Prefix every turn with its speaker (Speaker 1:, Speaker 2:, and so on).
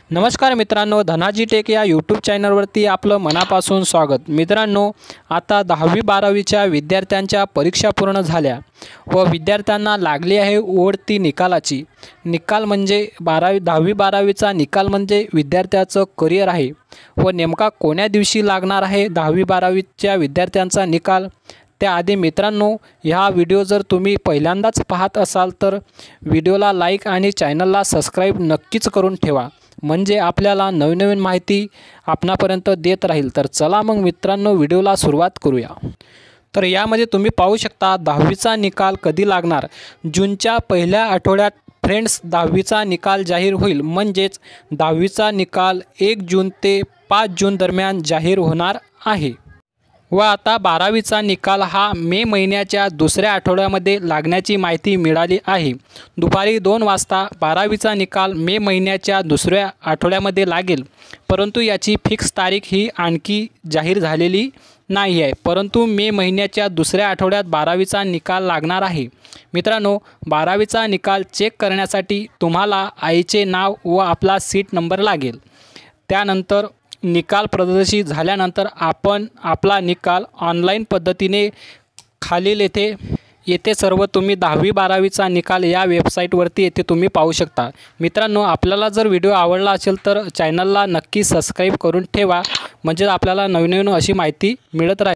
Speaker 1: नमस्कार मित्रांनो, धनाजी टेक या यूट्यूब चॅनलवरती आपलं मनापासून स्वागत। मित्रांनो, आता 10वी-12वीच्या विद्यार्थ्यांच्या परीक्षा पूर्ण झाल्या व विद्यार्थ्यांना लागली आहे ओढ ती निकालाची। निकाल म्हणजे 10वी-12वीचा निकाल म्हणजे विद्यार्थ्याचं करिअर आहे व नेमका कोण्या दिवशी लागणार आहे 10वी-12वीच्या विद्यार्थ्यांचा निकाल। त्याआधी मित्रांनो, हा व्हिडिओ जर तुम्ही पहिल्यांदाच पाहत असाल तर व्हिडिओला लाईक आणि चॅनलला सबस्क्राईब नक्कीच करून ठेवा, म्हणजे आपल्याला नवीन माहिती आपणापर्यंत देत राहील। तर चला मग मित्रांनो, व्हिडिओला सुरुवात करूया। तर यामध्ये तुम्ही पाहू शकता 10वीचा निकाल कधी लागणार। जूनच्या पहिल्या आठवड्यात फ्रेंड्स 10वीचा निकाल जाहीर होईल, म्हणजेच 10वीचा निकाल 1 जून ते 5 जून दरम्यान जाहीर होणार आहे। व आता 12वीचा निकाल हा मे महिन्याच्या दुसऱ्या आठवड्यामध्ये लागण्याची माहिती मिळाली आहे। दुपारी 2 वाजता 12वीचा निकाल मे महिन्याच्या दुसऱ्या आठवड्यामध्ये लागेल, परंतु याची फिक्स तारीख ही आणखी जाहीर झालेली नाही आहे, परंतु मे महिन्याच्या दुसऱ्या आठवड्यात 12वीचा निकाल लागणार आहे। मित्रांनो, 12वीचा निकाल चेक करण्यासाठी तुम्हाला आईचे नाव व आपला सीट नंबर लागेल। त्यानंतर निकाल प्रदर्शित झाल्यानंतर आपण आपला निकाल ऑनलाईन पद्धतीने खालील येथे सर्व तुम्ही 10वी-12वीचा निकाल या वेबसाईटवरती येथे तुम्ही पाहू शकता। मित्रांनो, आपल्याला जर व्हिडिओ आवडला असेल तर चॅनलला नक्की सबस्क्राईब करून ठेवा, म्हणजे आपल्याला नवीन अशी माहिती मिळत राहील।